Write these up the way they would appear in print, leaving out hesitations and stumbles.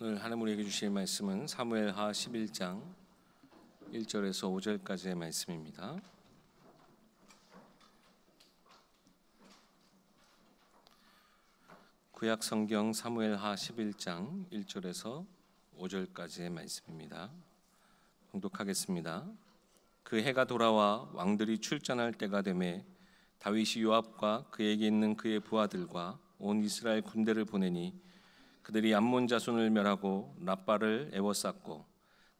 오늘 하나님 우리에게 주실 말씀은 사무엘하 11장 1절에서 5절까지의 말씀입니다. 구약 성경 사무엘하 11장 1절에서 5절까지의 말씀입니다. 봉독하겠습니다. 그 해가 돌아와 왕들이 출전할 때가 되매 다윗이 요압과 그에게 있는 그의 부하들과 온 이스라엘 군대를 보내니 그들이 암몬 자손을 멸하고 랍바를 에워쌌고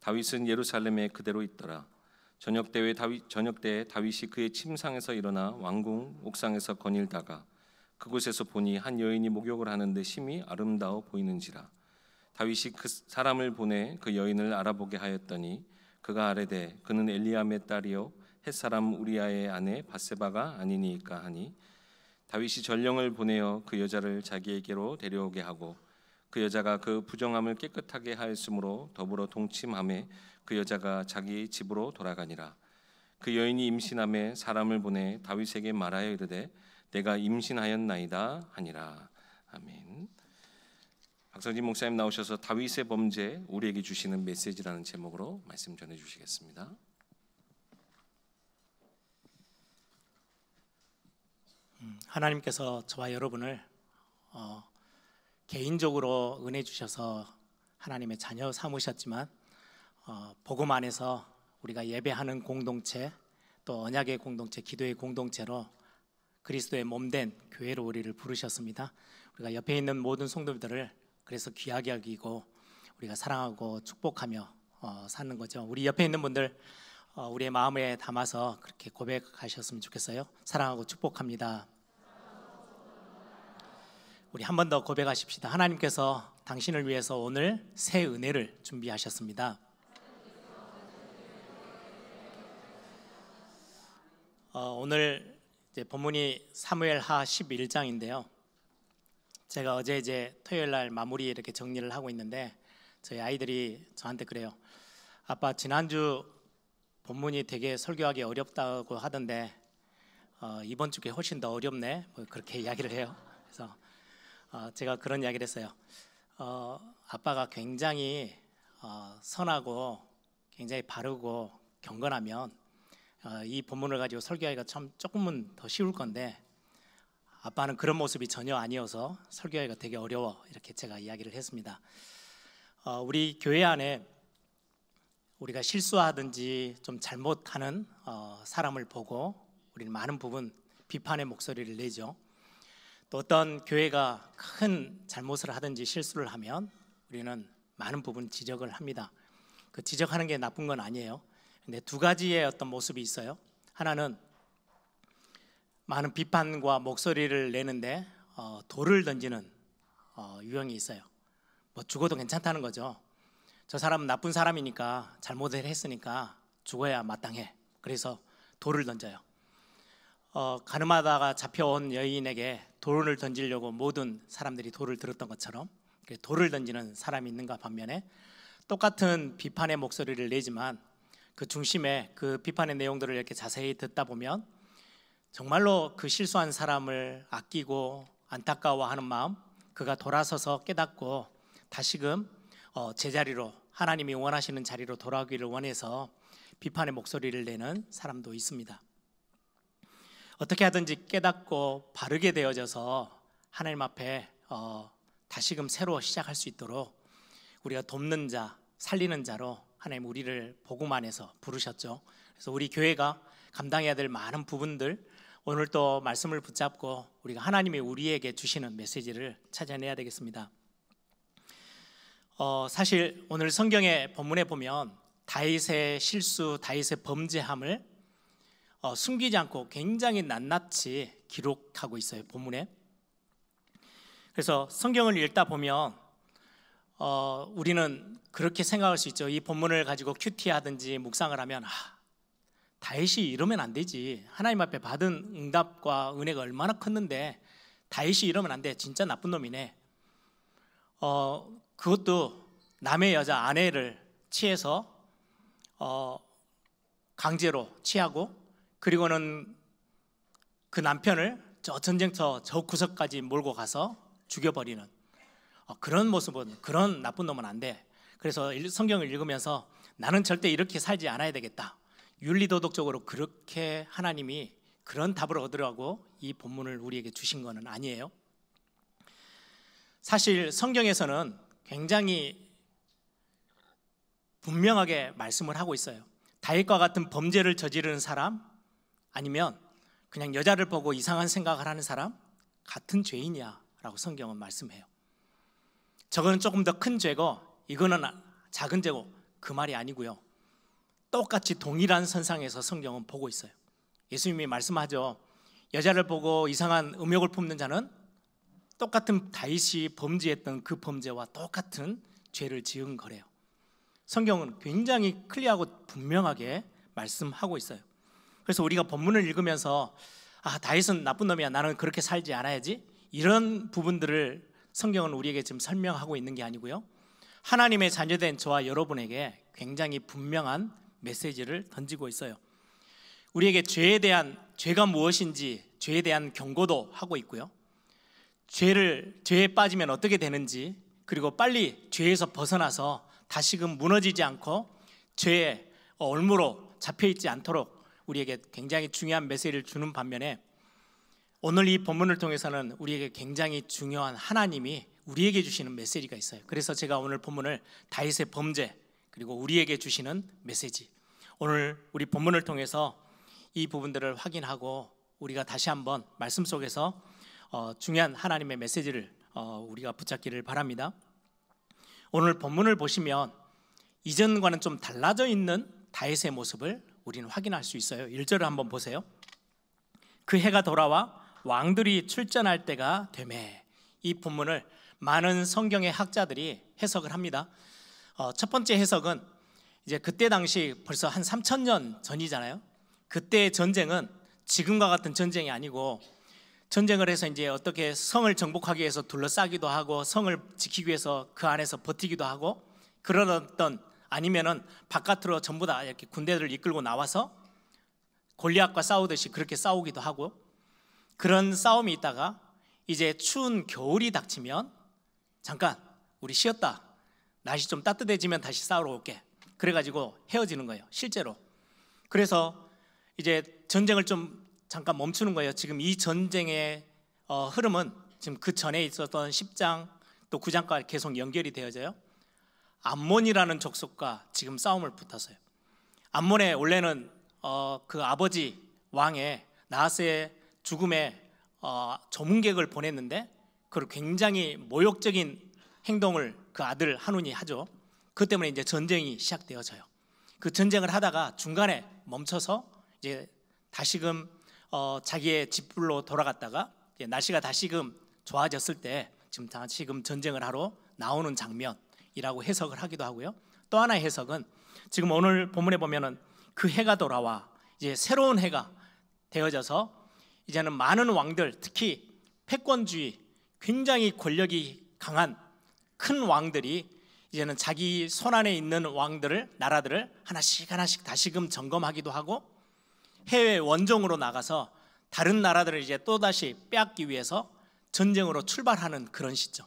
다윗은 예루살렘에 그대로 있더라. 저녁 때에 다윗이 그의 침상에서 일어나 왕궁 옥상에서 거닐다가 그곳에서 보니 한 여인이 목욕을 하는데 심히 아름다워 보이는지라. 다윗이 그 사람을 보내 그 여인을 알아보게 하였더니 그가 아뢰되 그는 엘리암의 딸이요 햇사람 우리아의 아내 밧세바가 아니니까 하니 다윗이 전령을 보내어 그 여자를 자기에게로 데려오게 하고 그 여자가 그 부정함을 깨끗하게 하였으므로 더불어 동침하매 그 여자가 자기 집으로 돌아가니라. 그 여인이 임신함에 사람을 보내 다윗에게 말하여 이르되 내가 임신하였나이다 하니라. 아멘. 박성진 목사님 나오셔서 다윗의 범죄 우리에게 주시는 메시지라는 제목으로 말씀 전해 주시겠습니다. 하나님께서 저와 여러분을 개인적으로 은혜 주셔서 하나님의 자녀 삼으셨지만 복음 안에서 우리가 예배하는 공동체, 또 언약의 공동체, 기도의 공동체로 그리스도의 몸된 교회로 우리를 부르셨습니다. 우리가 옆에 있는 모든 성도들을 그래서 귀하게 여기고 우리가 사랑하고 축복하며 사는 거죠. 우리 옆에 있는 분들 우리의 마음에 담아서 그렇게 고백하셨으면 좋겠어요. 사랑하고 축복합니다. 우리 한 번 더 고백하십시다. 하나님께서 당신을 위해서 오늘 새 은혜를 준비하셨습니다. 오늘 이제 본문이 사무엘하 11장인데요. 제가 어제 이제 토요일 날 마무리 이렇게 정리를 하고 있는데 저희 아이들이 저한테 그래요. 아빠 지난주 본문이 되게 설교하기 어렵다고 하던데 이번 주에 훨씬 더 어렵네. 뭐 그렇게 이야기를 해요. 그래서 제가 그런 이야기를 했어요. 아빠가 굉장히 선하고 굉장히 바르고 경건하면 이 본문을 가지고 설교하기가 참 조금은 더 쉬울 건데 아빠는 그런 모습이 전혀 아니어서 설교하기가 되게 어려워. 이렇게 제가 이야기를 했습니다. 우리 교회 안에 우리가 실수하든지 좀 잘못하는 사람을 보고 우리는 많은 부분 비판의 목소리를 내죠. 또 어떤 교회가 큰 잘못을 하든지 실수를 하면 우리는 많은 부분 지적을 합니다. 그 지적하는 게 나쁜 건 아니에요. 근데 두 가지의 어떤 모습이 있어요. 하나는 많은 비판과 목소리를 내는데 돌을 던지는 유형이 있어요. 뭐 죽어도 괜찮다는 거죠. 저 사람은 나쁜 사람이니까 잘못을 했으니까 죽어야 마땅해. 그래서 돌을 던져요. 가늠하다가 잡혀온 여인에게 돌을 던지려고 모든 사람들이 돌을 들었던 것처럼 돌을 던지는 사람이 있는가 반면에 똑같은 비판의 목소리를 내지만 그 중심에 그 비판의 내용들을 이렇게 자세히 듣다 보면 정말로 그 실수한 사람을 아끼고 안타까워하는 마음, 그가 돌아서서 깨닫고 다시금 제자리로 하나님이 원하시는 자리로 돌아오기를 원해서 비판의 목소리를 내는 사람도 있습니다. 어떻게 하든지 깨닫고 바르게 되어져서 하나님 앞에 다시금 새로 시작할 수 있도록 우리가 돕는 자, 살리는 자로 하나님 우리를 복음 안에서 부르셨죠. 그래서 우리 교회가 감당해야 될 많은 부분들 오늘 또 말씀을 붙잡고 우리가 하나님이 우리에게 주시는 메시지를 찾아내야 되겠습니다. 사실 오늘 성경의 본문에 보면 다윗의 실수, 다윗의 범죄함을 숨기지 않고 굉장히 낱낱이 기록하고 있어요, 본문에. 그래서 성경을 읽다 보면 우리는 그렇게 생각할 수 있죠. 이 본문을 가지고 큐티하든지 묵상을 하면 다윗이 이러면 안 되지. 하나님 앞에 받은 응답과 은혜가 얼마나 컸는데 다윗이 이러면 안 돼. 진짜 나쁜 놈이네. 그것도 남의 여자 아내를 취해서 강제로 취하고 그리고는 그 남편을 저 전쟁터 저 구석까지 몰고 가서 죽여버리는 그런 모습은, 그런 나쁜 놈은 안 돼. 그래서 성경을 읽으면서 나는 절대 이렇게 살지 않아야 되겠다. 윤리도덕적으로 그렇게 하나님이 그런 답을 얻으라고 이 본문을 우리에게 주신 것은 아니에요. 사실 성경에서는 굉장히 분명하게 말씀을 하고 있어요. 다윗과 같은 범죄를 저지르는 사람, 아니면 그냥 여자를 보고 이상한 생각을 하는 사람, 같은 죄인이야 라고 성경은 말씀해요. 저거는 조금 더 큰 죄고 이거는 작은 죄고, 그 말이 아니고요. 똑같이 동일한 선상에서 성경은 보고 있어요. 예수님이 말씀하죠. 여자를 보고 이상한 음욕을 품는 자는 똑같은 다윗이 범죄했던 그 범죄와 똑같은 죄를 지은 거래요. 성경은 굉장히 클리어하고 분명하게 말씀하고 있어요. 그래서 우리가 본문을 읽으면서 다윗은 나쁜 놈이야, 나는 그렇게 살지 않아야지, 이런 부분들을 성경은 우리에게 지금 설명하고 있는 게 아니고요. 하나님의 자녀된 저와 여러분에게 굉장히 분명한 메시지를 던지고 있어요. 우리에게 죄가 무엇인지, 죄에 대한 경고도 하고 있고요. 죄에 빠지면 어떻게 되는지, 그리고 빨리 죄에서 벗어나서 다시금 무너지지 않고 죄의 올무로 잡혀있지 않도록 우리에게 굉장히 중요한 메시지를 주는 반면에, 오늘 이 본문을 통해서는 우리에게 굉장히 중요한 하나님이 우리에게 주시는 메시지가 있어요. 그래서 제가 오늘 본문을 다윗의 범죄, 그리고 우리에게 주시는 메시지, 오늘 우리 본문을 통해서 이 부분들을 확인하고 우리가 다시 한번 말씀 속에서 중요한 하나님의 메시지를 우리가 붙잡기를 바랍니다. 오늘 본문을 보시면 이전과는 좀 달라져 있는 다윗의 모습을 우리는 확인할 수 있어요. 1절을 한번 보세요. 그 해가 돌아와 왕들이 출전할 때가 되매. 이 본문을 많은 성경의 학자들이 해석을 합니다. 첫 번째 해석은 이제 그때 당시 벌써 한 3,000년 전이잖아요. 그때의 전쟁은 지금과 같은 전쟁이 아니고, 전쟁을 해서 이제 어떻게 성을 정복하기 위해서 둘러싸기도 하고 성을 지키기 위해서 그 안에서 버티기도 하고, 그러던 아니면은 바깥으로 전부 다 이렇게 군대들을 이끌고 나와서 골리앗과 싸우듯이 그렇게 싸우기도 하고, 그런 싸움이 있다가 이제 추운 겨울이 닥치면 잠깐 우리 쉬었다, 날씨 좀 따뜻해지면 다시 싸우러 올게, 그래가지고 헤어지는 거예요, 실제로. 그래서 이제 전쟁을 좀 잠깐 멈추는 거예요. 지금 이 전쟁의 흐름은 지금 그 전에 있었던 10장 또 9장과 계속 연결이 되어져요. 암몬이라는 족속과 지금 싸움을 붙었어요. 암몬의 원래는 그 아버지 왕의 나하스의 죽음에 조문객을 보냈는데, 그걸 굉장히 모욕적인 행동을 그 아들 한운이 하죠. 그 때문에 이제 전쟁이 시작되어져요. 그 전쟁을 하다가 중간에 멈춰서 이제 다시금 자기의 집으로 돌아갔다가 날씨가 다시금 좋아졌을 때 지금 다시금 전쟁을 하러 나오는 장면이라고 해석을 하기도 하고요. 또 하나의 해석은 지금 오늘 본문에 보면은 그 해가 돌아와 이제 새로운 해가 되어져서 이제는 많은 왕들, 특히 패권주의, 굉장히 권력이 강한 큰 왕들이 이제는 자기 손안에 있는 나라들을 하나씩 다시금 점검하기도 하고, 해외 원정으로 나가서 다른 나라들을 이제 또다시 빼앗기 위해서 전쟁으로 출발하는 그런 시점.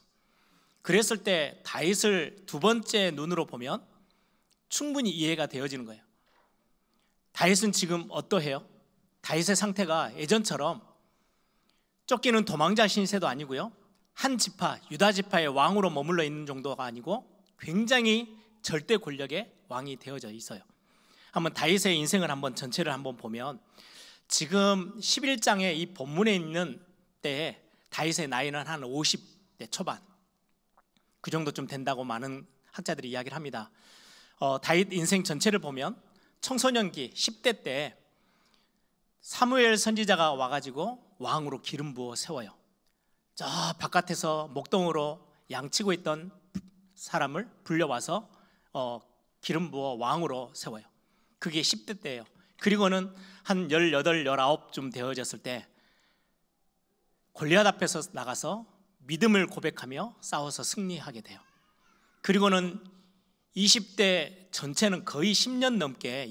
그랬을 때 다윗을 두 번째 눈으로 보면 충분히 이해가 되어지는 거예요. 다윗은 지금 어떠해요? 다윗의 상태가 예전처럼 쫓기는 도망자 신세도 아니고요, 한 지파, 유다 지파의 왕으로 머물러 있는 정도가 아니고 굉장히 절대 권력의 왕이 되어져 있어요. 한번 다윗의 인생을 한번 전체를 한번 보면, 지금 11장의 이 본문에 있는 때에 다윗의 나이는 한 50대 초반, 그 정도쯤 된다고 많은 학자들이 이야기를 합니다. 다윗 인생 전체를 보면 청소년기 10대 때 사무엘 선지자가 와가지고 왕으로 기름 부어 세워요. 저 바깥에서 목동으로 양치고 있던 사람을 불려와서 기름 부어 왕으로 세워요. 그게 10대 때예요. 그리고는 한 18, 19쯤 되어졌을 때 골리앗 앞에서 나가서 믿음을 고백하며 싸워서 승리하게 돼요. 그리고는 20대 전체는 거의 10년 넘게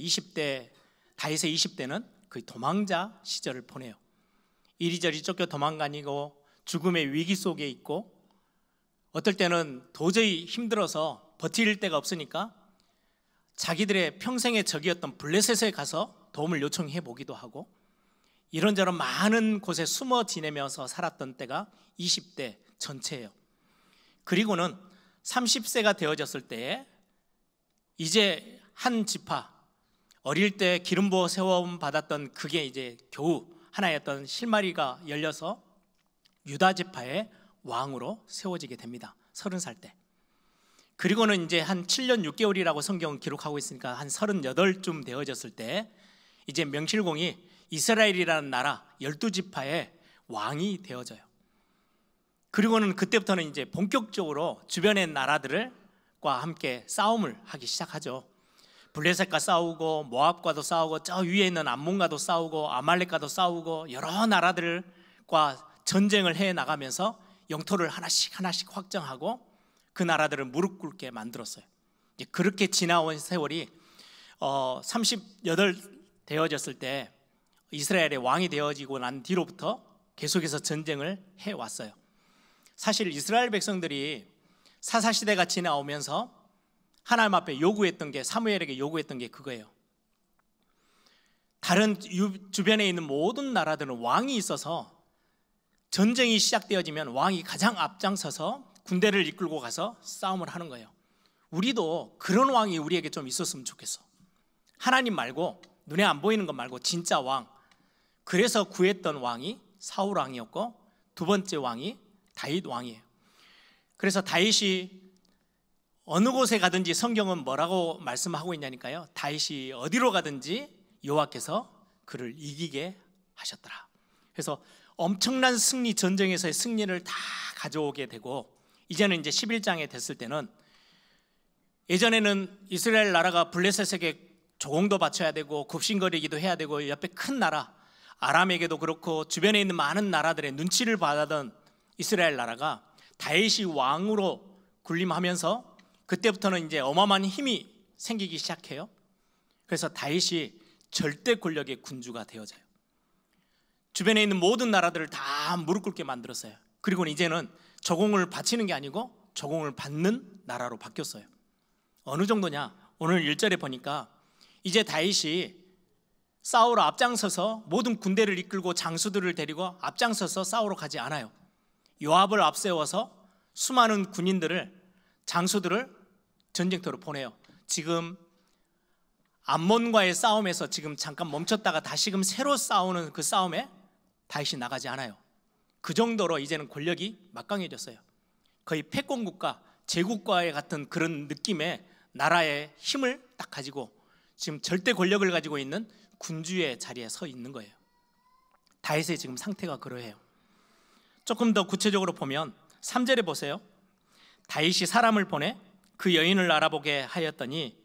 다윗의 20대는 거의 도망자 시절을 보내요. 이리저리 쫓겨 도망다니고 죽음의 위기 속에 있고, 어떨 때는 도저히 힘들어서 버틸 데가 없으니까 자기들의 평생의 적이었던 블레셋에 가서 도움을 요청해 보기도 하고, 이런저런 많은 곳에 숨어 지내면서 살았던 때가 20대 전체예요. 그리고는 30세가 되어졌을 때에 이제 한 지파, 어릴 때 기름 부어 세움 받았던 그게 이제 겨우 하나의 어떤 실마리가 열려서 유다 지파의 왕으로 세워지게 됩니다. 30살 때. 그리고는 이제 한 7년 6개월이라고 성경은 기록하고 있으니까 한 38쯤 되어졌을 때 이제 명실공히 이스라엘이라는 나라 12지파의 왕이 되어져요. 그리고는 그때부터는 이제 본격적으로 주변의 나라들과 함께 싸움을 하기 시작하죠. 블레셋과 싸우고 모압과도 싸우고 저 위에 있는 암몬과도 싸우고 아말렉과도 싸우고 여러 나라들과 전쟁을 해 나가면서 영토를 하나씩 하나씩 확정하고 그 나라들을 무릎 꿇게 만들었어요. 그렇게 지나온 세월이 38 되어졌을 때 이스라엘의 왕이 되어지고 난 뒤로부터 계속해서 전쟁을 해왔어요. 사실 이스라엘 백성들이 사사시대가 지나오면서 하나님 앞에 요구했던 게, 사무엘에게 요구했던 게 그거예요. 다른 주변에 있는 모든 나라들은 왕이 있어서 전쟁이 시작되어지면 왕이 가장 앞장서서 군대를 이끌고 가서 싸움을 하는 거예요. 우리도 그런 왕이 우리에게 좀 있었으면 좋겠어. 하나님 말고, 눈에 안 보이는 것 말고 진짜 왕. 그래서 구했던 왕이 사울 왕이었고, 두 번째 왕이 다윗 왕이에요. 그래서 다윗이 어느 곳에 가든지 성경은 뭐라고 말씀하고 있냐니까요, 다윗이 어디로 가든지 여호와께서 그를 이기게 하셨더라. 그래서 엄청난 승리, 전쟁에서의 승리를 다 가져오게 되고, 이제는 이제 11장에 됐을 때는, 예전에는 이스라엘 나라가 블레셋에게 조공도 바쳐야 되고 굽신거리기도 해야 되고 옆에 큰 나라 아람에게도 그렇고 주변에 있는 많은 나라들의 눈치를 받았던 이스라엘 나라가 다윗이 왕으로 군림하면서 그때부터는 이제 어마어마한 힘이 생기기 시작해요. 그래서 다윗이 절대 권력의 군주가 되어져요. 주변에 있는 모든 나라들을 다 무릎 꿇게 만들었어요. 그리고 이제는 조공을 바치는 게 아니고 조공을 받는 나라로 바뀌었어요. 어느 정도냐? 오늘 1절에 보니까 이제 다윗이 싸우러 앞장서서 모든 군대를 이끌고 장수들을 데리고 앞장서서 싸우러 가지 않아요. 요압을 앞세워서 수많은 군인들을, 장수들을 전쟁터로 보내요. 지금 암몬과의 싸움에서 지금 잠깐 멈췄다가 다시금 새로 싸우는 그 싸움에 다윗이 나가지 않아요. 그 정도로 이제는 권력이 막강해졌어요. 거의 패권국가, 제국과의 같은 그런 느낌의 나라의 힘을 딱 가지고 지금 절대 권력을 가지고 있는 군주의 자리에 서 있는 거예요. 다윗의 지금 상태가 그러해요. 조금 더 구체적으로 보면 3절에 보세요. 다윗이 사람을 보내 그 여인을 알아보게 하였더니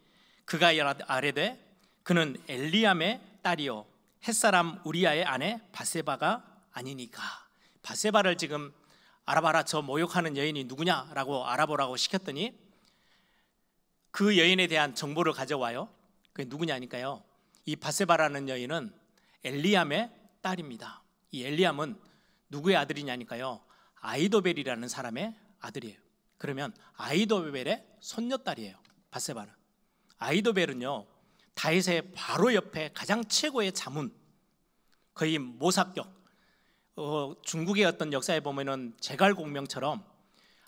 그가 아뢰되 그는 엘리암의 딸이요 햇사람 우리아의 아내 바세바가 아니니까. 바세바를 지금 알아봐라, 저 모욕하는 여인이 누구냐라고 알아보라고 시켰더니 그 여인에 대한 정보를 가져와요. 그게 누구냐니까요, 이 바세바라는 여인은 엘리암의 딸입니다. 이 엘리암은 누구의 아들이냐니까요, 아히도벨이라는 사람의 아들이에요. 그러면 아히도벨의 손녀딸이에요, 바세바는. 아히도벨은요, 다윗의 바로 옆에 가장 최고의 자문, 거의 모사격, 중국의 어떤 역사에 보면은 제갈공명처럼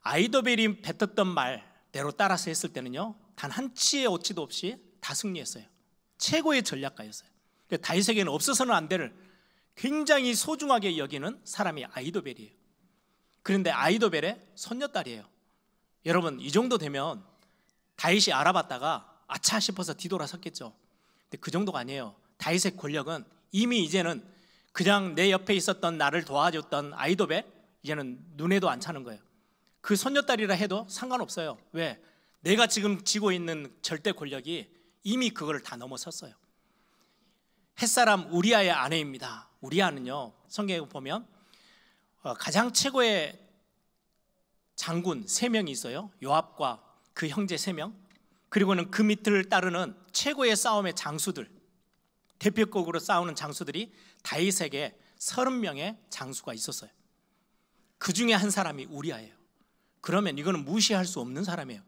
아히도벨이 뱉었던 말대로 따라서 했을 때는요, 단 한 치의 오치도 없이 다 승리했어요. 최고의 전략가였어요. 다윗에게는 없어서는 안 될 굉장히 소중하게 여기는 사람이 아히도벨이에요. 그런데 아히도벨의 손녀딸이에요. 여러분, 이 정도 되면 다윗이 알아봤다가 아차 싶어서 뒤돌아섰겠죠. 근데 그 정도가 아니에요. 다윗의 권력은 이미 이제는 그냥 내 옆에 있었던 나를 도와줬던 아히도벨, 이제는 눈에도 안 차는 거예요. 그 손녀딸이라 해도 상관없어요. 왜? 내가 지금 쥐고 있는 절대 권력이 이미 그걸 다 넘어섰어요. 햇사람 우리아의 아내입니다. 우리아는요, 성경에 보면 가장 최고의 장군 3명이 있어요. 요압과 그 형제 3명, 그리고는 그 밑을 따르는 최고의 싸움의 장수들, 대표격으로 싸우는 장수들이 다윗에게 30명의 장수가 있었어요. 그 중에 한 사람이 우리아예요. 그러면 이거는 무시할 수 없는 사람이에요.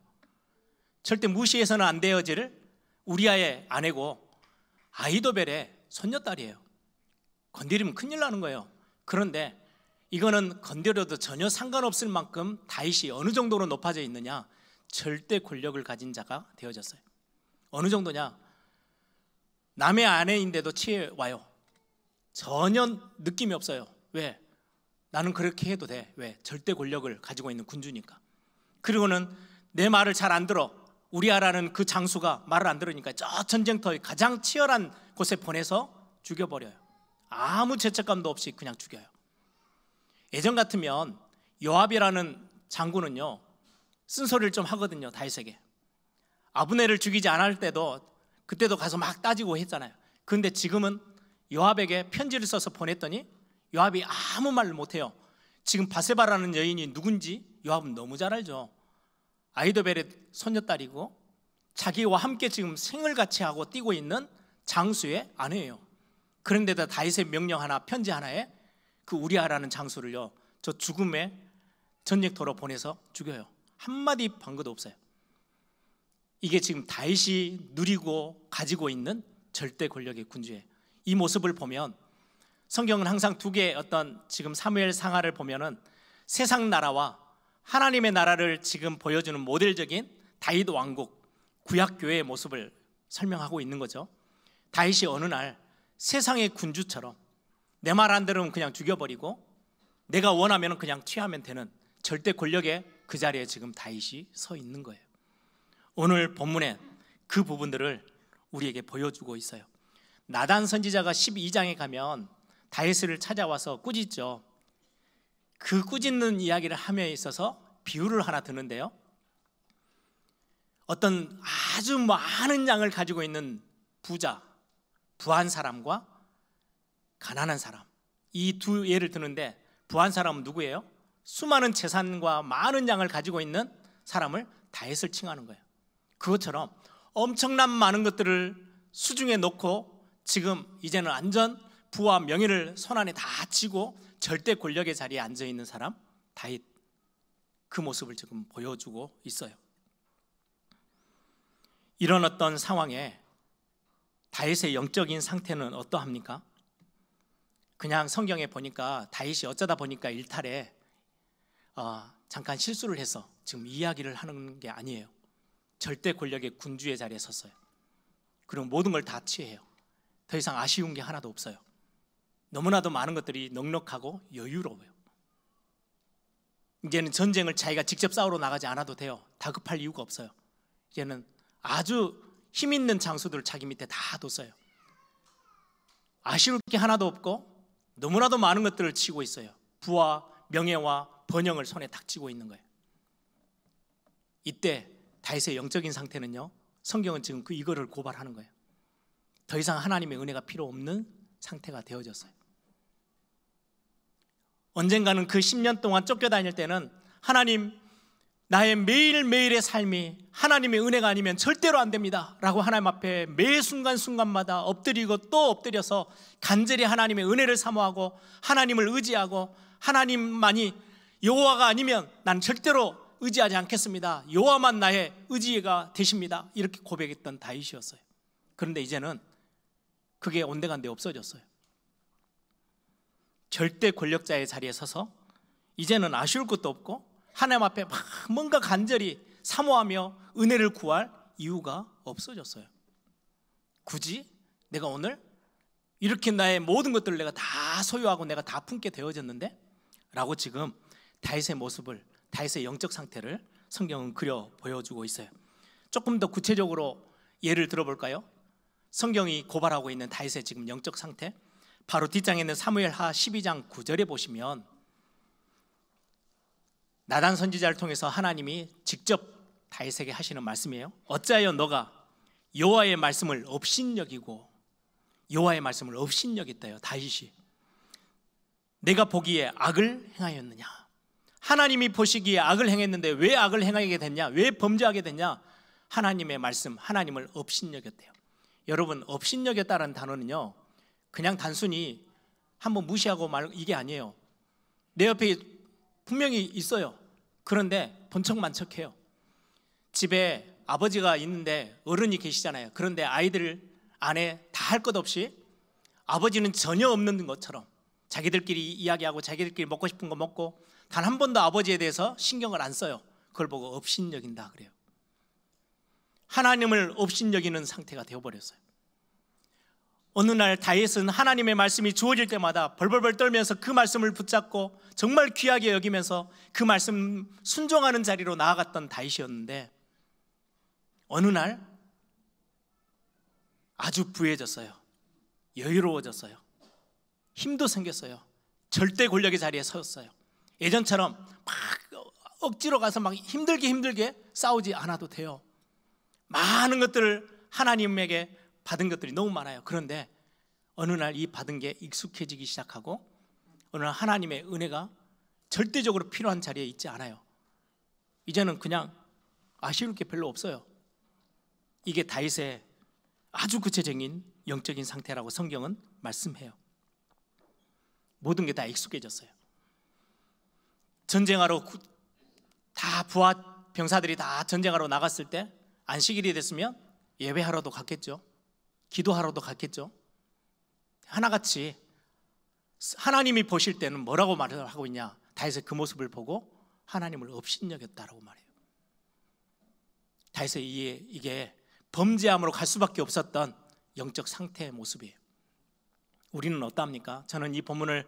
절대 무시해서는 안 되어질 우리아의 아내고 아히도벨의 손녀딸이에요. 건드리면 큰일 나는 거예요. 그런데 이거는 건드려도 전혀 상관없을 만큼 다윗이 어느 정도로 높아져 있느냐? 절대 권력을 가진 자가 되어졌어요. 어느 정도냐? 남의 아내인데도 취해와요. 전혀 느낌이 없어요. 왜? 나는 그렇게 해도 돼. 왜? 절대 권력을 가지고 있는 군주니까. 그리고는 내 말을 잘 안 들어. 우리아라는 그 장수가 말을 안 들으니까 저 전쟁터의 가장 치열한 곳에 보내서 죽여버려요. 아무 죄책감도 없이 그냥 죽여요. 예전 같으면 요압이라는 장군은요, 쓴소리를 좀 하거든요. 다윗에게. 아브넬을 죽이지 않을 때도 그때도 가서 막 따지고 했잖아요. 그런데 지금은 요압에게 편지를 써서 보냈더니 요압이 아무 말을 못해요. 지금 바세바라는 여인이 누군지 요압은 너무 잘 알죠. 아히도벨의 손녀딸이고 자기와 함께 지금 생을 같이 하고 뛰고 있는 장수의 아내예요. 그런데도 다윗의 명령 하나, 편지 하나에 그 우리아라는 장수를요, 저 죽음의 전쟁터로 보내서 죽여요. 한마디 방구도 없어요. 이게 지금 다윗이 누리고 가지고 있는 절대 권력의 군주예요. 이 모습을 보면 성경은 항상 두 개의 어떤 지금 사무엘 상하를 보면은 세상 나라와 하나님의 나라를 지금 보여주는 모델적인 다윗 왕국, 구약 교회의 모습을 설명하고 있는 거죠. 다윗이 어느 날 세상의 군주처럼 내 말 안 들으면 그냥 죽여버리고 내가 원하면 그냥 취하면 되는 절대 권력의 그 자리에 지금 다윗이 서 있는 거예요. 오늘 본문에 그 부분들을 우리에게 보여주고 있어요. 나단 선지자가 12장에 가면 다윗을 찾아와서 꾸짖죠. 그 꾸짖는 이야기를 함에 있어서 비유를 하나 드는데요, 어떤 아주 많은 양을 가지고 있는 부자, 부한 사람과 가난한 사람, 이 두 예를 드는데, 부한 사람은 누구예요? 수많은 재산과 많은 양을 가지고 있는 사람을 다윗을 칭하는 거예요. 그것처럼 엄청난 많은 것들을 수중에 놓고 지금 이제는 완전 부와 명예를 손안에 다 쥐고 절대 권력의 자리에 앉아 있는 사람, 다윗, 그 모습을 지금 보여주고 있어요. 이런 어떤 상황에 다윗의 영적인 상태는 어떠합니까? 그냥 성경에 보니까 다윗이 어쩌다 보니까 일탈에 잠깐 실수를 해서 지금 이야기를 하는 게 아니에요. 절대 권력의 군주의 자리에 섰어요. 그리고 모든 걸 다 취해요. 더 이상 아쉬운 게 하나도 없어요. 너무나도 많은 것들이 넉넉하고 여유로워요. 이제는 전쟁을 자기가 직접 싸우러 나가지 않아도 돼요. 다급할 이유가 없어요. 이제는 아주 힘 있는 장수들을 자기 밑에 다 뒀어요. 아쉬울 게 하나도 없고 너무나도 많은 것들을 치고 있어요. 부와 명예와 번영을 손에 딱 쥐고 있는 거예요. 이때 다윗의 영적인 상태는요, 성경은 지금 이거를 고발하는 거예요. 더 이상 하나님의 은혜가 필요 없는 상태가 되어졌어요. 언젠가는 그 10년 동안 쫓겨다닐 때는 하나님, 나의 매일매일의 삶이 하나님의 은혜가 아니면 절대로 안 됩니다 라고 하나님 앞에 매 순간순간마다 엎드리고 또 엎드려서 간절히 하나님의 은혜를 사모하고 하나님을 의지하고, 하나님만이 여호와가 아니면 난 절대로 의지하지 않겠습니다, 여호와만 나의 의지가 되십니다, 이렇게 고백했던 다윗이었어요. 그런데 이제는 그게 온데간데 없어졌어요. 절대 권력자의 자리에 서서 이제는 아쉬울 것도 없고 하나님 앞에 막 뭔가 간절히 사모하며 은혜를 구할 이유가 없어졌어요. 굳이 내가 오늘 이렇게 나의 모든 것들을 내가 다 소유하고 내가 다 품게 되어졌는데? 라고 지금 다윗의 모습을, 다윗의 영적 상태를 성경은 그려 보여주고 있어요. 조금 더 구체적으로 예를 들어볼까요? 성경이 고발하고 있는 다윗의 지금 영적 상태, 바로 뒷장에 있는 사무엘하 12장 9절에 보시면 나단 선지자를 통해서 하나님이 직접 다윗에게 하시는 말씀이에요. 어찌하여 너가 여호와의 말씀을 업신여기고, 여호와의 말씀을 업신여겼대요. 다윗이 내가 보기에 악을 행하였느냐? 하나님이 보시기에 악을 행했는데 왜 악을 행하게 됐냐? 왜 범죄하게 됐냐? 하나님의 말씀, 하나님을 업신여겼대요. 여러분, 업신여겼다는 단어는요, 그냥 단순히 한번 무시하고 말, 이게 아니에요. 내 옆에 분명히 있어요. 그런데 본척만 척해요. 집에 아버지가 있는데 어른이 계시잖아요. 그런데 아이들 안에 다 할 것 없이 아버지는 전혀 없는 것처럼 자기들끼리 이야기하고 자기들끼리 먹고 싶은 거 먹고 단 한 번도 아버지에 대해서 신경을 안 써요. 그걸 보고 업신여긴다 그래요. 하나님을 업신여기는 상태가 되어버렸어요. 어느 날 다윗은 하나님의 말씀이 주어질 때마다 벌벌벌 떨면서 그 말씀을 붙잡고 정말 귀하게 여기면서 그 말씀 순종하는 자리로 나아갔던 다윗이었는데 어느 날 아주 부해졌어요. 여유로워졌어요. 힘도 생겼어요. 절대 권력의 자리에 섰어요. 예전처럼 막 억지로 가서 막 힘들게 싸우지 않아도 돼요. 많은 것들을 하나님에게 받은 것들이 너무 많아요. 그런데 어느 날 이 받은 게 익숙해지기 시작하고 어느 날 하나님의 은혜가 절대적으로 필요한 자리에 있지 않아요. 이제는 그냥 아쉬울 게 별로 없어요. 이게 다윗의 아주 구체적인 영적인 상태라고 성경은 말씀해요. 모든 게 다 익숙해졌어요. 전쟁하러 다 부하 병사들이 다 전쟁하러 나갔을 때 안식일이 됐으면 예배하러도 갔겠죠. 기도하러도 갔겠죠. 하나같이 하나님이 보실 때는 뭐라고 말을 하고 있냐? 다윗의 그 모습을 보고 하나님을 업신여겼다라고 말해요. 다윗의 이게 범죄함으로 갈 수밖에 없었던 영적 상태의 모습이에요. 우리는 어떠합니까? 저는 이 본문을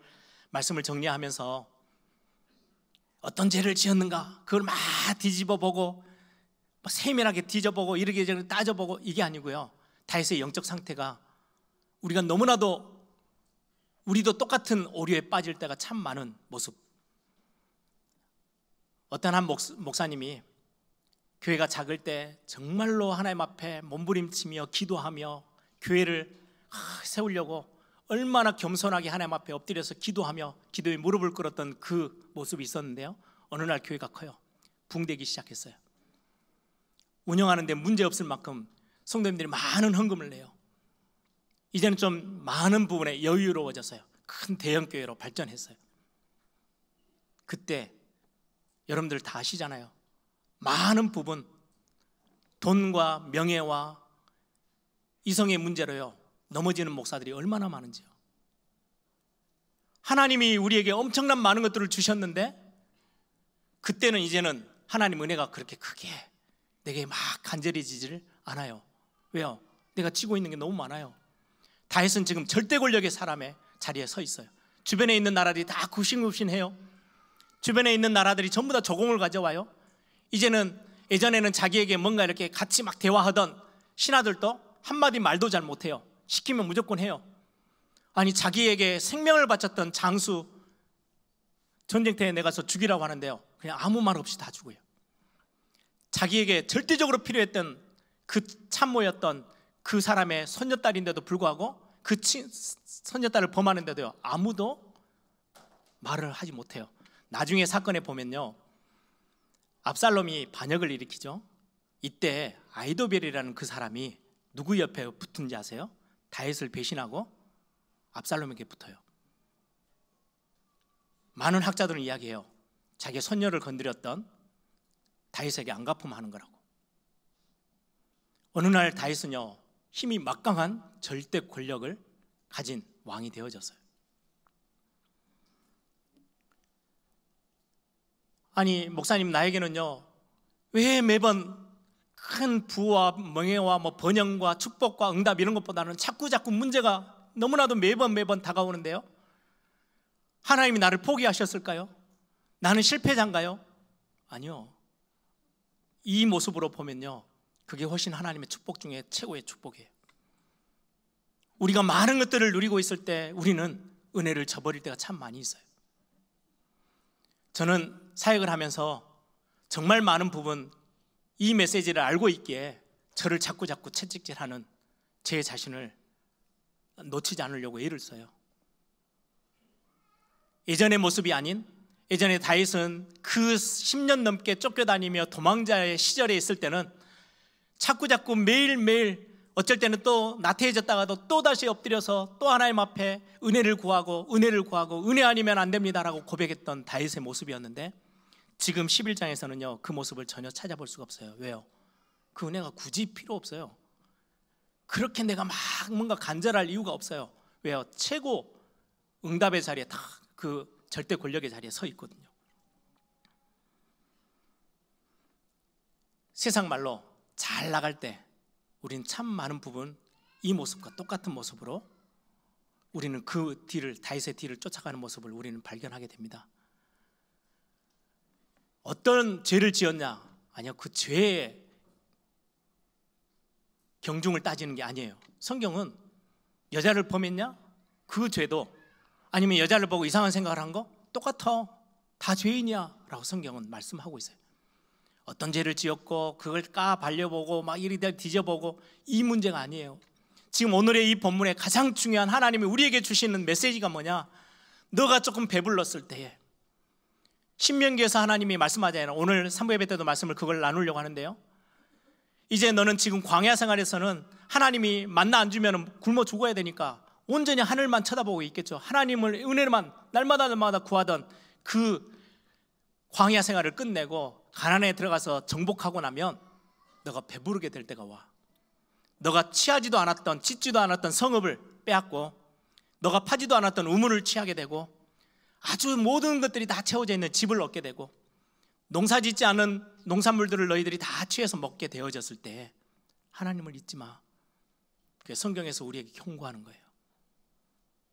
말씀을 정리하면서 어떤 죄를 지었는가 그걸 막 뒤집어보고 세밀하게 뒤져보고 이렇게 따져보고 이게 아니고요. 다윗의 영적 상태가 우리가 너무나도 우리도 똑같은 오류에 빠질 때가 참 많은 모습. 어떤 한 목사님이 교회가 작을 때 정말로 하나님 앞에 몸부림치며 기도하며 교회를 세우려고 얼마나 겸손하게 하나님 앞에 엎드려서 기도하며 기도에 무릎을 꿇었던 그 모습이 있었는데요. 어느 날 교회가 커요. 붕대기 시작했어요. 운영하는데 문제없을 만큼 성도님들이 많은 헌금을 내요. 이제는 좀 많은 부분에 여유로워졌어요. 큰 대형교회로 발전했어요. 그때 여러분들 다 아시잖아요. 많은 부분 돈과 명예와 이성의 문제로요 넘어지는 목사들이 얼마나 많은지요. 하나님이 우리에게 엄청난 많은 것들을 주셨는데 그때는 이제는 하나님 은혜가 그렇게 크게 내게 막 간절해지지를 않아요. 왜요? 내가 쥐고 있는 게 너무 많아요. 다윗은 지금 절대 권력의 사람의 자리에 서 있어요. 주변에 있는 나라들이 다 굽신굽신해요. 주변에 있는 나라들이 전부 다 조공을 가져와요. 이제는 예전에는 자기에게 뭔가 이렇게 같이 막 대화하던 신하들도 한마디 말도 잘 못해요. 시키면 무조건 해요. 아니 자기에게 생명을 바쳤던 장수 전쟁터에 내가서 죽이라고 하는데요 그냥 아무 말 없이 다 죽어요. 자기에게 절대적으로 필요했던 그 참모였던 그 사람의 손녀딸인데도 불구하고 그 손녀딸을 범하는데도요 아무도 말을 하지 못해요. 나중에 사건에 보면요 압살롬이 반역을 일으키죠. 이때 아히도벨이라는 그 사람이 누구 옆에 붙은지 아세요? 다윗을 배신하고 압살롬에게 붙어요. 많은 학자들은 이야기해요. 자기 손녀를 건드렸던 다윗에게 안갚음하는 거라고. 어느 날 다윗은요 힘이 막강한 절대 권력을 가진 왕이 되어졌어요. 아니 목사님 나에게는요 왜 매번 큰 부와 명예와 번영과 축복과 응답 이런 것보다는 자꾸 문제가 너무나도 매번 다가오는데요 하나님이 나를 포기하셨을까요? 나는 실패자인가요? 아니요. 이 모습으로 보면요 그게 훨씬 하나님의 축복 중에 최고의 축복이에요. 우리가 많은 것들을 누리고 있을 때 우리는 은혜를 저버릴 때가 참 많이 있어요. 저는 사역을 하면서 정말 많은 부분 이 메시지를 알고 있기에 저를 자꾸 채찍질하는 제 자신을 놓치지 않으려고 애를 써요. 예전의 모습이 아닌 예전에 다윗은 그 10년 넘게 쫓겨다니며 도망자의 시절에 있을 때는 자꾸 매일매일 어쩔 때는 또 나태해졌다가도 또다시 엎드려서 또 하나님 앞에 은혜를 구하고 은혜 아니면 안 됩니다라고 고백했던 다윗의 모습이었는데 지금 11장에서는요 그 모습을 전혀 찾아볼 수가 없어요. 왜요? 그 은혜가 굳이 필요 없어요. 그렇게 내가 막 뭔가 간절할 이유가 없어요. 왜요? 최고 응답의 자리에 딱 그 절대 권력의 자리에 서 있거든요. 세상 말로 잘 나갈 때 우리는 참 많은 부분 이 모습과 똑같은 모습으로 우리는 그 뒤를, 다윗의 뒤를 쫓아가는 모습을 우리는 발견하게 됩니다. 어떤 죄를 지었냐? 아니요, 그 죄의 경중을 따지는 게 아니에요. 성경은 여자를 범했냐? 그 죄도, 아니면 여자를 보고 이상한 생각을 한 거 똑같아, 다 죄인이야 라고 성경은 말씀하고 있어요. 어떤 죄를 지었고 그걸 발려보고 막 이리 뒤져보고 이 문제가 아니에요. 지금 오늘의 이 본문에 가장 중요한 하나님이 우리에게 주시는 메시지가 뭐냐? 너가 조금 배불렀을 때에, 신명기에서 하나님이 말씀하잖아요. 오늘 산부 예배 때도 말씀을 그걸 나누려고 하는데요, 이제 너는 지금 광야 생활에서는 하나님이 만나 안 주면 굶어 죽어야 되니까 온전히 하늘만 쳐다보고 있겠죠. 하나님을 은혜만 날마다 구하던 그 광야 생활을 끝내고 가나안에 들어가서 정복하고 나면 너가 배부르게 될 때가 와. 너가 취하지도 않았던, 짓지도 않았던 성읍을 빼앗고, 너가 파지도 않았던 우물을 취하게 되고, 아주 모든 것들이 다 채워져 있는 집을 얻게 되고, 농사 짓지 않은 농산물들을 너희들이 다 취해서 먹게 되어졌을 때 하나님을 잊지 마. 그게 성경에서 우리에게 경고하는 거예요.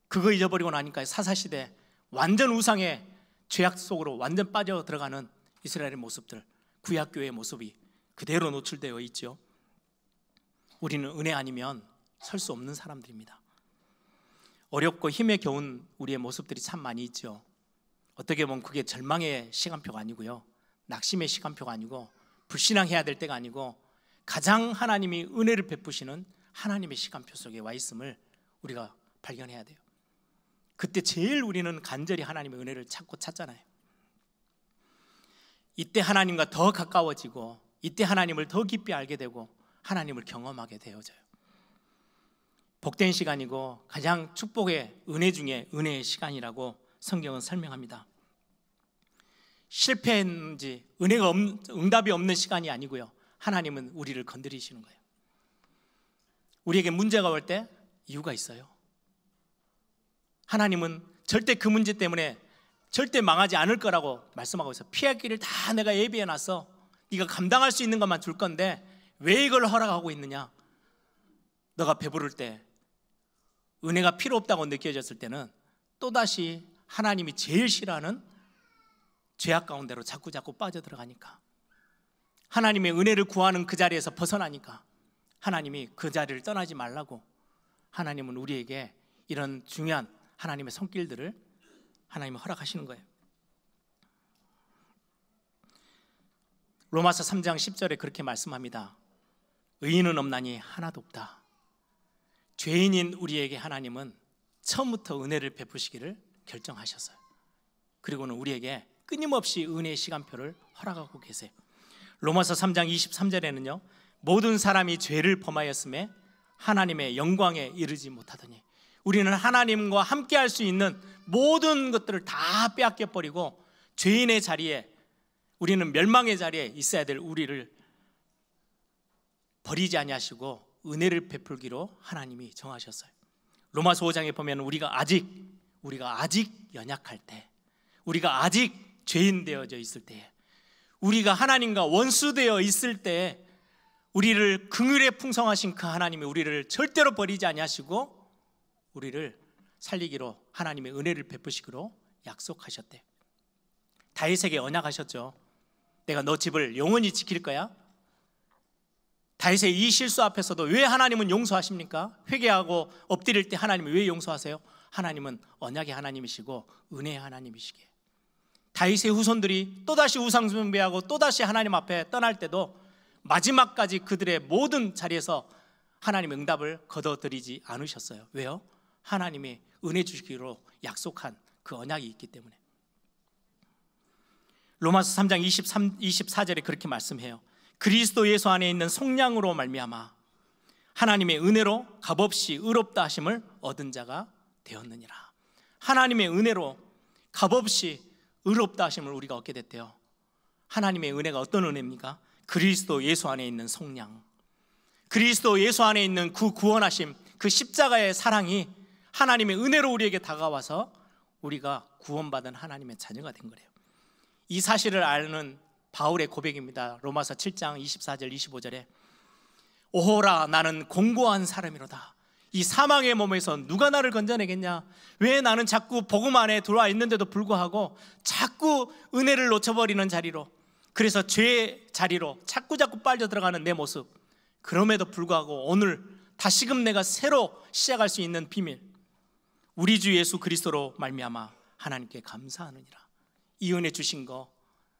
그거 잊어버리고 나니까 사사시대 완전 우상의 죄악 속으로 완전 빠져 들어가는 이스라엘의 모습들, 구약교회의 모습이 그대로 노출되어 있죠. 우리는 은혜 아니면 설 수 없는 사람들입니다. 어렵고 힘에 겨운 우리의 모습들이 참 많이 있죠. 어떻게 보면 그게 절망의 시간표가 아니고요, 낙심의 시간표가 아니고, 불신앙해야 될 때가 아니고, 가장 하나님이 은혜를 베푸시는 하나님의 시간표 속에 와 있음을 우리가 발견해야 돼요. 그때 제일 우리는 간절히 하나님의 은혜를 찾잖아요. 이때 하나님과 더 가까워지고, 이때 하나님을 더 깊이 알게 되고, 하나님을 경험하게 되어져요. 복된 시간이고 가장 축복의 은혜 중에 은혜의 시간이라고 성경은 설명합니다. 실패했는지 응답이 없는 시간이 아니고요, 하나님은 우리를 건드리시는 거예요. 우리에게 문제가 올 때 이유가 있어요. 하나님은 절대 그 문제 때문에 절대 망하지 않을 거라고 말씀하고 있어요. 피할 길을 다 내가 예비해 놨어. 네가 감당할 수 있는 것만 줄 건데 왜 이걸 허락하고 있느냐? 너가 배부를 때, 은혜가 필요 없다고 느껴졌을 때는 또다시 하나님이 제일 싫어하는 죄악 가운데로 자꾸 빠져들어가니까, 하나님의 은혜를 구하는 그 자리에서 벗어나니까 하나님이 그 자리를 떠나지 말라고, 하나님은 우리에게 이런 중요한 하나님의 손길들을 하나님은 허락하시는 거예요. 로마서 3장 10절에 그렇게 말씀합니다. 의인은 없나니 하나도 없다. 죄인인 우리에게 하나님은 처음부터 은혜를 베푸시기를 결정하셨어요. 그리고는 우리에게 끊임없이 은혜의 시간표를 허락하고 계세요. 로마서 3장 23절에는요, 모든 사람이 죄를 범하였음에 하나님의 영광에 이르지 못하더니, 우리는 하나님과 함께 할 수 있는 모든 것들을 다 빼앗겨 버리고 죄인의 자리에, 우리는 멸망의 자리에 있어야 될 우리를 버리지 아니하시고 은혜를 베풀기로 하나님이 정하셨어요. 로마서 5장에 보면 우리가 아직 연약할 때, 우리가 아직 죄인 되어져 있을 때, 우리가 하나님과 원수되어 있을 때, 우리를 긍휼에 풍성하신 그 하나님이 우리를 절대로 버리지 아니하시고 우리를 살리기로, 하나님의 은혜를 베푸시기로 약속하셨대요. 다윗에게 언약하셨죠. 내가 너 집을 영원히 지킬 거야. 다윗의 이 실수 앞에서도 왜 하나님은 용서하십니까? 회개하고 엎드릴 때 하나님은 왜 용서하세요? 하나님은 언약의 하나님이시고 은혜의 하나님이시기에, 다윗의 후손들이 또다시 우상 숭배하고 또다시 하나님 앞에 떠날 때도 마지막까지 그들의 모든 자리에서 하나님의 응답을 거둬들이지 않으셨어요. 왜요? 하나님이 은혜 주시기로 약속한 그 언약이 있기 때문에. 로마서 3장 24절에 그렇게 말씀해요. 그리스도 예수 안에 있는 속량으로 말미암아 하나님의 은혜로 값없이 의롭다 하심을 얻은 자가 되었느니라. 하나님의 은혜로 값없이 의롭다 하심을 우리가 얻게 됐대요. 하나님의 은혜가 어떤 은혜입니까? 그리스도 예수 안에 있는 속량, 그리스도 예수 안에 있는 그 구원하심, 그 십자가의 사랑이 하나님의 은혜로 우리에게 다가와서 우리가 구원받은 하나님의 자녀가 된 거래요. 이 사실을 아는 바울의 고백입니다. 로마서 7장 24절 25절에 오호라 나는 공고한 사람이로다. 이 사망의 몸에서 누가 나를 건져내겠냐? 왜 나는 자꾸 복음 안에 들어와 있는데도 불구하고 자꾸 은혜를 놓쳐버리는 자리로, 그래서 죄의 자리로 자꾸 빨려 들어가는 내 모습. 그럼에도 불구하고 오늘 다시금 내가 새로 시작할 수 있는 비밀, 우리 주 예수 그리스도로 말미암아 하나님께 감사하느니라. 이 은혜 주신 거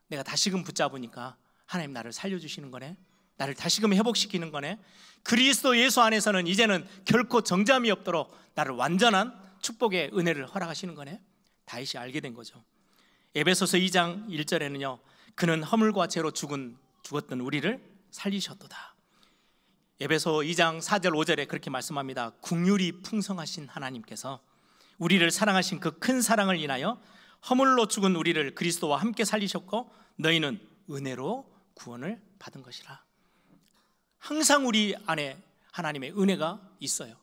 내가 다시금 붙잡으니까 하나님 나를 살려주시는 거네, 나를 다시금 회복시키는 거네. 그리스도 예수 안에서는 이제는 결코 정잠이 없도록 나를 완전한 축복의 은혜를 허락하시는 거네. 다윗이 알게 된 거죠. 에베소서 2장 1절에는요 그는 허물과 죄로 죽었던 우리를 살리셨도다. 에베소 2장 4절 5절에 그렇게 말씀합니다. 긍휼이 풍성하신 하나님께서 우리를 사랑하신 그 큰 사랑을 인하여 허물로 죽은 우리를 그리스도와 함께 살리셨고 너희는 은혜로 구원을 받은 것이라. 항상 우리 안에 하나님의 은혜가 있어요.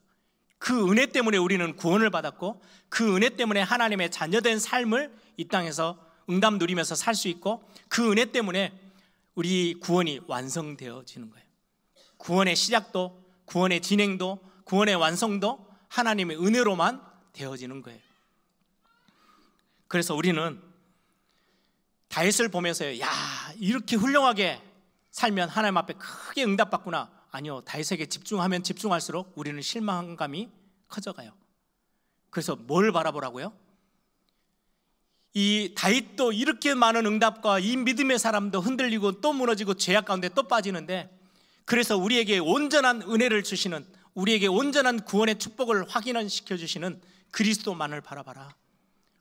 그 은혜 때문에 우리는 구원을 받았고 그 은혜 때문에 하나님의 자녀된 삶을 이 땅에서 응답 누리면서 살 수 있고 그 은혜 때문에 우리 구원이 완성되어지는 거예요. 구원의 시작도, 구원의 진행도, 구원의 완성도 하나님의 은혜로만 되어지는 거예요. 그래서 우리는 다윗을 보면서요, 야, 이렇게 훌륭하게 살면 하나님 앞에 크게 응답받구나. 아니요, 다윗에게 집중하면 집중할수록 우리는 실망감이 커져가요. 그래서 뭘 바라보라고요? 이 다윗도 이렇게 많은 응답과 이 믿음의 사람도 흔들리고 또 무너지고 죄악 가운데 또 빠지는데, 그래서 우리에게 온전한 은혜를 주시는, 우리에게 온전한 구원의 축복을 확인시켜 주시는 그리스도만을 바라봐라.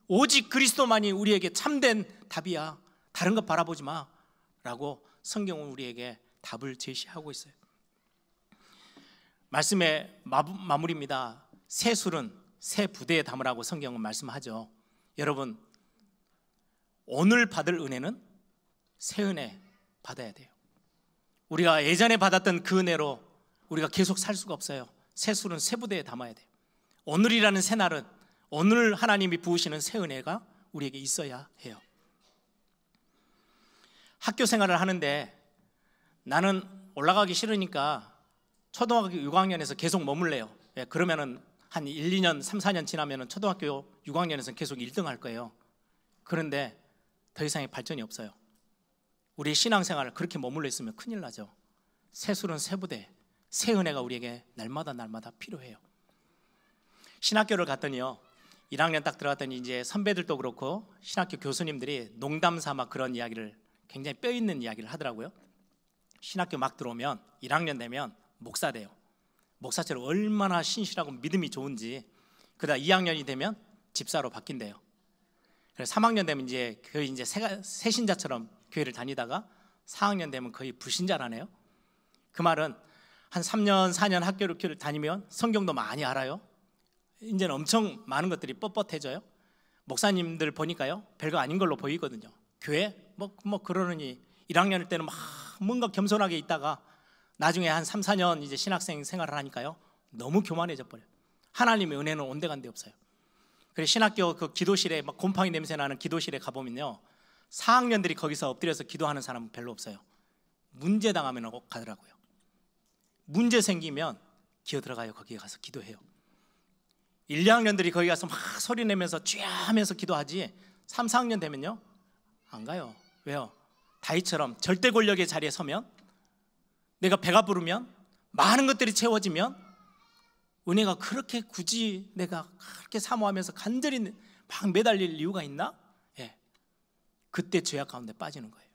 오직 그리스도만이 우리에게 참된 답이야. 다른 것 바라보지 마 라고 성경은 우리에게 답을 제시하고 있어요. 말씀의 마무리입니다. 새 술은 새 부대에 담으라고 성경은 말씀하죠. 여러분, 오늘 받을 은혜는 새 은혜 받아야 돼요. 우리가 예전에 받았던 그 은혜로 우리가 계속 살 수가 없어요. 새 술은 새 부대에 담아야 돼요. 오늘이라는 새 날은 오늘 하나님이 부으시는 새 은혜가 우리에게 있어야 해요. 학교 생활을 하는데 나는 올라가기 싫으니까 초등학교 6학년에서 계속 머물래요. 그러면은 한 1, 2년, 3, 4년 지나면은 초등학교 6학년에서는 계속 1등 할 거예요. 그런데 더 이상의 발전이 없어요. 우리 신앙생활을 그렇게 머물러 있으면 큰일 나죠. 새 술은 새 부대, 새 은혜가 우리에게 날마다 필요해요. 신학교를 갔더니요, 1학년 딱 들어갔더니 이제 선배들도 그렇고 신학교 교수님들이 농담 삼아 그런 이야기를, 굉장히 뼈 있는 이야기를 하더라고요. 신학교 막 들어오면 1학년 되면 목사 돼요. 목사처럼 얼마나 신실하고 믿음이 좋은지. 그러다 2학년이 되면 집사로 바뀐대요. 그래서 3학년 되면 이제 거의 이제 새신자처럼 교회를 다니다가 4학년 되면 거의 불신자라네요. 그 말은 한 3년, 4년 학교를 다니면 성경도 많이 알아요. 이제는 엄청 많은 것들이 뻣뻣해져요. 목사님들 보니까요, 별거 아닌 걸로 보이거든요. 교회 뭐 그러느니 1학년 때는 막 뭔가 겸손하게 있다가 나중에 한 3, 4년 이제 신학생 생활을 하니까요, 너무 교만해져 버려요. 하나님의 은혜는 온데간데 없어요. 그래서 신학교 그 기도실에 막 곰팡이 냄새 나는 기도실에 가보면요, 4학년들이 거기서 엎드려서 기도하는 사람은 별로 없어요. 문제 당하면 꼭 가더라고요. 문제 생기면 기어 들어가요. 거기에 가서 기도해요. 1, 2학년들이 거기 가서 막 소리 내면서 쥐야 하면서 기도하지, 3, 4학년 되면요 안 가요. 왜요? 다윗처럼 절대 권력의 자리에 서면, 내가 배가 부르면, 많은 것들이 채워지면, 은혜가 그렇게 굳이 내가 그렇게 사모하면서 간절히 막 매달릴 이유가 있나? 예, 그때 죄악 가운데 빠지는 거예요.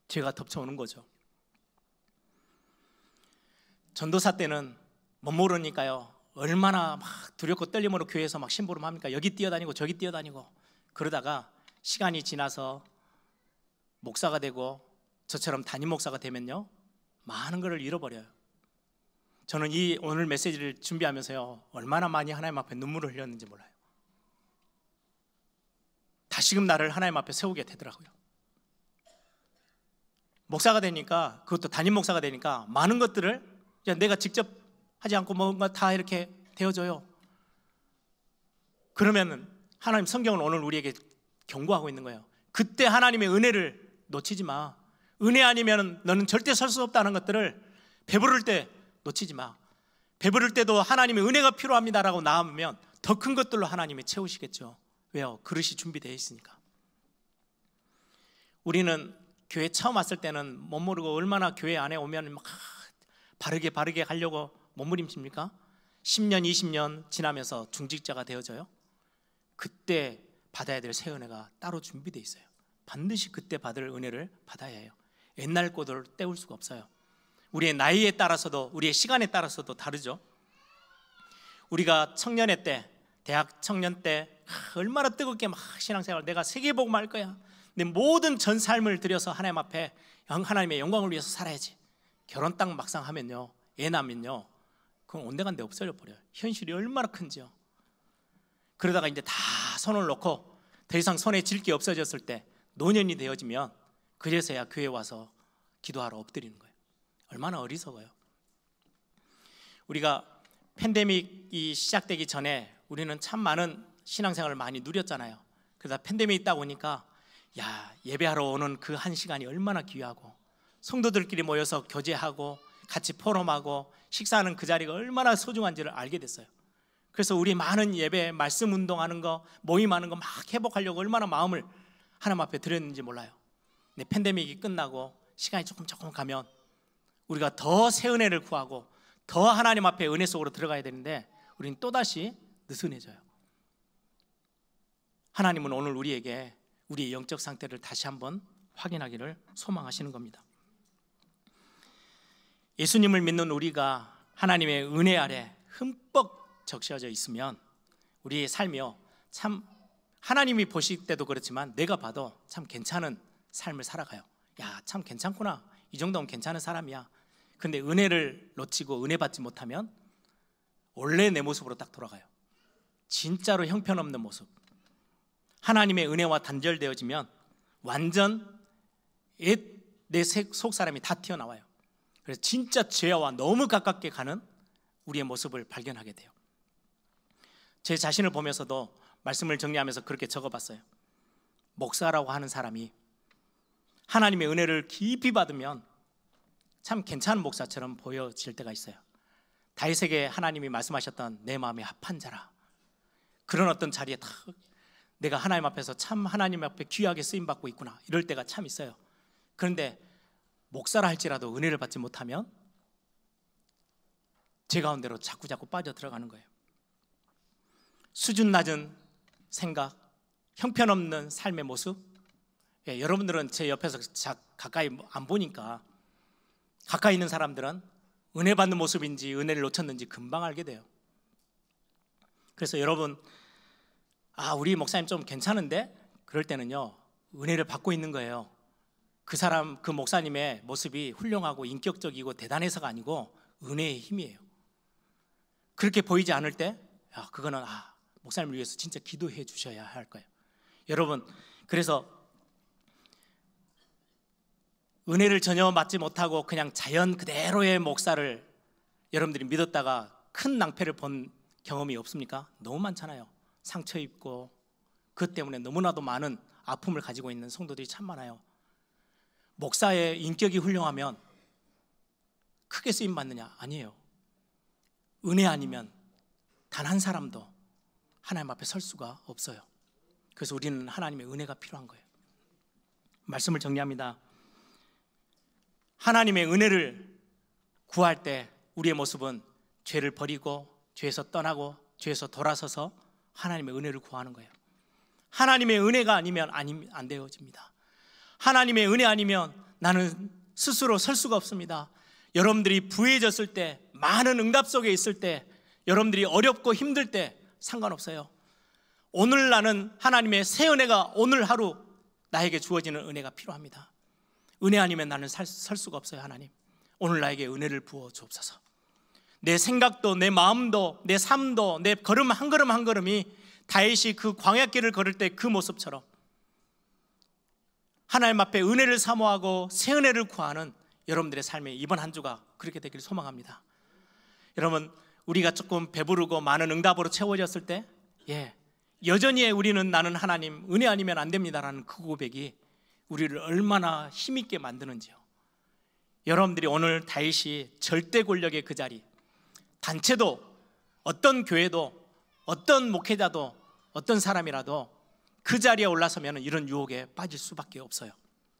죄가 덮쳐오는 거죠. 전도사 때는 못 모르니까요, 얼마나 막 두렵고 떨림으로 교회에서 막 심부름합니까? 여기 뛰어다니고 저기 뛰어다니고. 그러다가 시간이 지나서 목사가 되고 저처럼 담임 목사가 되면요, 많은 것을 잃어버려요. 저는 이 오늘 메시지를 준비하면서요, 얼마나 많이 하나님 앞에 눈물을 흘렸는지 몰라요. 다시금 나를 하나님 앞에 세우게 되더라고요. 목사가 되니까, 그것도 담임 목사가 되니까 많은 것들을 내가 직접 하지 않고 뭔가 다 이렇게 되어줘요. 그러면 하나님 성경은 오늘 우리에게 경고하고 있는 거예요. 그때 하나님의 은혜를 놓치지 마. 은혜 아니면 너는 절대 설 수 없다는 것들을 배부를 때 놓치지 마. 배부를 때도 하나님의 은혜가 필요합니다라고 나오면 더 큰 것들로 하나님이 채우시겠죠. 왜요? 그릇이 준비되어 있으니까. 우리는 교회 처음 왔을 때는 못 모르고 얼마나 교회 안에 오면 막 바르게 가려고 몸부림칩니까? 10년, 20년 지나면서 중직자가 되어져요. 그때 받아야 될 새 은혜가 따로 준비되어 있어요. 반드시 그때 받을 은혜를 받아야 해요. 옛날 꼴을 때울 수가 없어요. 우리의 나이에 따라서도, 우리의 시간에 따라서도 다르죠. 우리가 청년회 때, 대학 청년 때 얼마나 뜨겁게 막 신앙생활, 내가 세계복음 할 거야, 내 모든 전 삶을 들여서 하나님 앞에 하나님의 영광을 위해서 살아야지. 결혼 딱 막상 하면요, 애 낳으면요, 그건 온데간데 없어져 버려요. 현실이 얼마나 큰지요. 그러다가 이제 다 손을 놓고 더 이상 손에 쥘 게 없어졌을 때, 노년이 되어지면 그래서야 교회 와서 기도하러 엎드리는 거예요. 얼마나 어리석어요. 우리가 팬데믹이 시작되기 전에 우리는 참 많은 신앙생활을 많이 누렸잖아요. 그러다 팬데믹이 딱 오니까 예배하러 오는 그 한 시간이 얼마나 귀하고, 성도들끼리 모여서 교제하고 같이 포럼하고 식사하는 그 자리가 얼마나 소중한지를 알게 됐어요. 그래서 우리 많은 예배, 말씀 운동하는 거, 모임하는 거 막 회복하려고 얼마나 마음을 하나님 앞에 드렸는지 몰라요. 근데 팬데믹이 끝나고 시간이 조금 가면 우리가 더 새 은혜를 구하고 더 하나님 앞에 은혜 속으로 들어가야 되는데 우리는 또다시 느슨해져요. 하나님은 오늘 우리에게 우리의 영적 상태를 다시 한번 확인하기를 소망하시는 겁니다. 예수님을 믿는 우리가 하나님의 은혜 아래 흠뻑 적셔져 있으면 우리의 삶이요, 참 하나님이 보실 때도 그렇지만 내가 봐도 참 괜찮은 삶을 살아가요. 참 괜찮구나, 이 정도면 괜찮은 사람이야. 근데 은혜를 놓치고 은혜 받지 못하면 원래 내 모습으로 딱 돌아가요. 진짜로 형편없는 모습. 하나님의 은혜와 단절되어지면 완전 내 속 사람이 다 튀어나와요. 그래서 진짜 죄와 너무 가깝게 가는 우리의 모습을 발견하게 돼요. 제 자신을 보면서도 말씀을 정리하면서 그렇게 적어봤어요. 목사라고 하는 사람이 하나님의 은혜를 깊이 받으면 참 괜찮은 목사처럼 보여질 때가 있어요. 다윗에게 하나님이 말씀하셨던 내 마음에 합한 자라, 그런 어떤 자리에 딱 내가 하나님 앞에서 참 하나님 앞에 귀하게 쓰임받고 있구나, 이럴 때가 참 있어요. 그런데 목사라 할지라도 은혜를 받지 못하면 제 가운데로 자꾸 빠져 들어가는 거예요. 수준 낮은 생각, 형편없는 삶의 모습. 여러분들은 제 옆에서 가까이 안 보니까, 가까이 있는 사람들은 은혜 받는 모습인지 은혜를 놓쳤는지 금방 알게 돼요. 그래서 여러분, 우리 목사님 좀 괜찮은데? 그럴 때는요, 은혜를 받고 있는 거예요. 그 사람, 그 목사님의 모습이 훌륭하고 인격적이고 대단해서가 아니고 은혜의 힘이에요. 그렇게 보이지 않을 때 그거는 목사님을 위해서 진짜 기도해 주셔야 할 거예요. 여러분, 그래서 은혜를 전혀 받지 못하고 그냥 자연 그대로의 목사를 여러분들이 믿었다가 큰 낭패를 본 경험이 없습니까? 너무 많잖아요. 상처 입고 그 때문에 너무나도 많은 아픔을 가지고 있는 성도들이 참 많아요. 목사의 인격이 훌륭하면 크게 쓰임 받느냐? 아니에요. 은혜 아니면 단 한 사람도 하나님 앞에 설 수가 없어요. 그래서 우리는 하나님의 은혜가 필요한 거예요. 말씀을 정리합니다. 하나님의 은혜를 구할 때 우리의 모습은 죄를 버리고 죄에서 떠나고 죄에서 돌아서서 하나님의 은혜를 구하는 거예요. 하나님의 은혜가 아니면 안 되어집니다. 하나님의 은혜 아니면 나는 스스로 설 수가 없습니다. 여러분들이 부해졌을 때, 많은 응답 속에 있을 때, 여러분들이 어렵고 힘들 때 상관없어요. 오늘 나는 하나님의 새 은혜가 오늘 하루 나에게 주어지는 은혜가 필요합니다. 은혜 아니면 나는 설 수가 없어요. 하나님, 오늘 나에게 은혜를 부어 주옵소서. 내 생각도, 내 마음도, 내 삶도, 내 걸음 한 걸음 한 걸음이 다윗이 그 광야길을 걸을 때 그 모습처럼 하나님 앞에 은혜를 사모하고 새 은혜를 구하는 여러분들의 삶에 이번 한 주가 그렇게 되기를 소망합니다. 여러분, 우리가 조금 배부르고 많은 응답으로 채워졌을 때 여전히 우리는 나는 하나님 은혜 아니면 안 됩니다라는 그 고백이 우리를 얼마나 힘있게 만드는지요. 여러분들이 오늘 다윗이 절대 권력의 그 자리, 단체도 어떤 교회도 어떤 목회자도 어떤 사람이라도 그 자리에 올라서면 이런 유혹에 빠질 수밖에 없어요.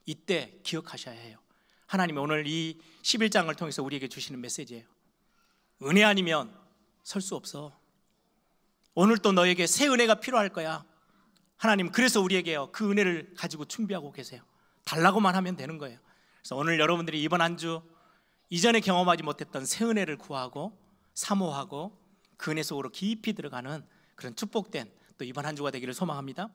이때 기억하셔야 해요. 하나님이 오늘 이 11장을 통해서 우리에게 주시는 메시지예요. 은혜 아니면 설 수 없어. 오늘 또 너에게 새 은혜가 필요할 거야. 하나님 그래서 우리에게요 그 은혜를 가지고 준비하고 계세요. 달라고만 하면 되는 거예요. 그래서 오늘 여러분들이 이번 한 주 이전에 경험하지 못했던 새 은혜를 구하고 사모하고 그 은혜 속으로 깊이 들어가는 그런 축복된 또 이번 한 주가 되기를 소망합니다.